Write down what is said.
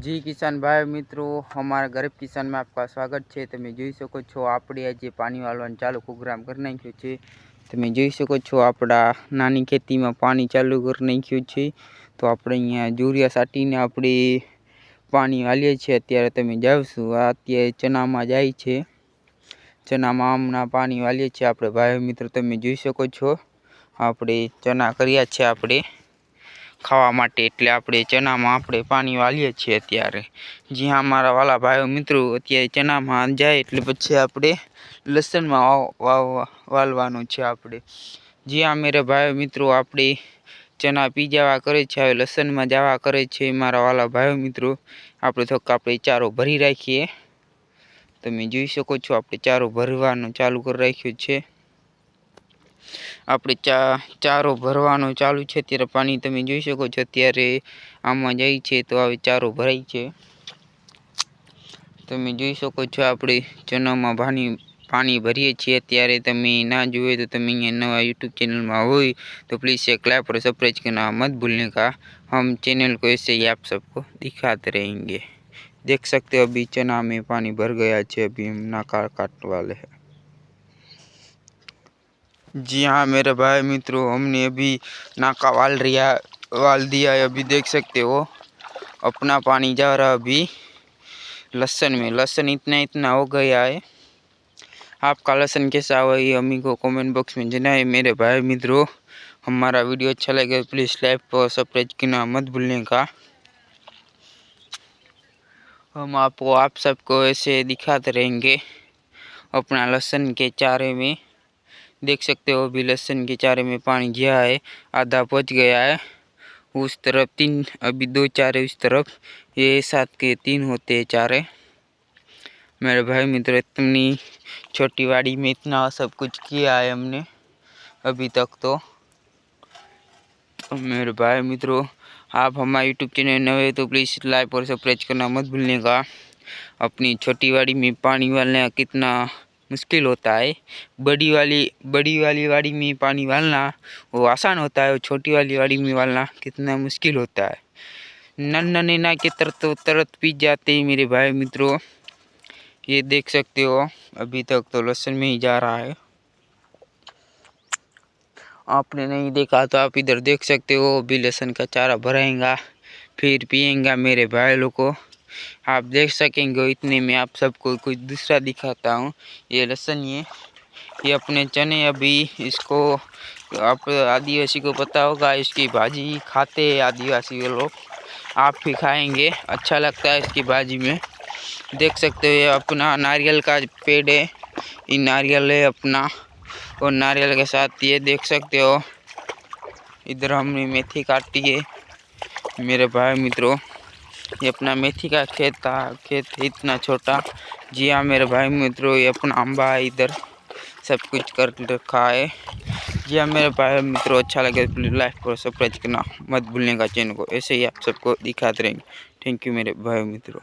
जी किसान भाई मित्रों, हमारा गरीब किसान में आपका स्वागत है। તમે જોઈ શકો છો આપણે આજે પાણી વાળવાનું ચાલુ પ્રોગ્રામ કરી નાખ્યો છે। તમે જોઈ શકો છો આપણા નાની ખેતીમાં પાણી ચાલુ કરી નાખ્યું છે। તો આપણે અહીંયા યુરિયા સાટીને આપણે પાણી વાલીએ છીએ। અત્યારે તમે જાવ છો આ અત્યારે ચનામાં જાય છે। ચનામાં આમના પાણી વાલીએ છીએ આપણે ભાઈ મિત્રો। તમે જોઈ શકો છો આપણે ચના કર્યા છે આપણે खावा माटे एटले आपणे चनामां आपणे पाणी वालीए छीए। अत्यारे ज्यां मारा वाला भाईओ मित्रों अत्यारे चनामां जाय एटले पछी आपणे लसणमां वालवानुं छे। आपणे ज्यां मेरे भाईओ मित्रों आपणे चना पी जावा करे छे, हवे लसणमां जावा करे छे मारा वाला भाईओ मित्रों। आपणे थोक आपणे चारो भरी राखीए। तमे जोई शको छो आपणे चारो भरवानुं चालू करी राख्युं छे। आपणे चारो भरवानो चालू छे। त्यारे पाणी तमे जोई शको छो त्यारे आमां जाय छे। तो हवे चारो भराय छे। तमे जोई शको छो आपणे चनामां पाणी भरीए छीए। त्यारे तमे ना जोए तो तमे अहींया नवा यूट्यूब चेनल में होय तो प्लीज एक लाइक और सब्सक्राइब करना मत भूलने का। हम चैनल को ऐसे ही आप सबको दिखाते रहेंगे। देख सकते हो अभी चना में पानी भर गया है। अभी हम नाका काटने वाले हैं। जी हाँ मेरे भाई मित्रों, हमने अभी नाका वाल दिया है। अभी देख सकते हो अपना पानी जा रहा है अभी लहसुन में। लहसुन इतना हो गया है। आपका लहसुन कैसा हुआ ये हमें को कमेंट बॉक्स में जनाए मेरे भाई मित्रों। हमारा वीडियो अच्छा लगे प्लीज़ लाइक और सब्सक्राइब करना मत भूलने का। हम आपको आप सबको ऐसे दिखाते रहेंगे अपना लहसुन के चारे में। देख सकते हो अभी लहसुन के चारे में पानी गया है, आधा पहुँच गया है। उस तरफ 3 अभी 2 चारे उस तरफ, ये साथ के 3 होते हैं चारे। मेरे भाई मित्रों इतनी छोटी वाड़ी में इतना सब कुछ किया है हमने अभी तक। तो मेरे भाई मित्रों आप हमारे यूट्यूब चैनल नए तो प्लीज़ लाइक और सब्सक्राइब करना मत भूलने का। अपनी छोटी वाड़ी में पानी वालना कितना मुश्किल होता है। बड़ी वाली वाड़ी में पानी वालना वो आसान होता है, छोटी वाली वाड़ी में वालना कितना मुश्किल होता है। नन्हे ना के तरत पी जाते हैं मेरे भाई मित्रों। ये देख सकते हो अभी तक तो लहसुन में ही जा रहा है। आपने नहीं देखा तो आप इधर देख सकते हो अभी लहसुन का चारा भराएगा फिर पिएगा मेरे भाई लोग को। आप देख सकेंगे। इतने में आप सबको कुछ दूसरा दिखाता हूँ। ये लहसुन ये अपने चने अभी इसको आप आदिवासी को पता होगा इसकी भाजी खाते हैं आदिवासी लोग। आप भी खाएंगे, अच्छा लगता है इसकी भाजी में। देख सकते हो ये अपना नारियल का पेड़ है। ये नारियल है अपना और नारियल के साथ ये देख सकते हो इधर हमने मेथी काटी है मेरे भाई मित्रों। ये अपना मेथी का खेत था, खेत इतना छोटा। जी हाँ मेरे भाई मित्रों ये अपना अम्बा है, इधर सब कुछ कर रखा है। जी हाँ मेरे भाई मित्रों अच्छा लगे तो लाइक और सब्सक्राइब करना मत भूलने का चैनल को। ऐसे ही आप सबको दिखाते रहेंगे। थैंक यू मेरे भाई मित्रों।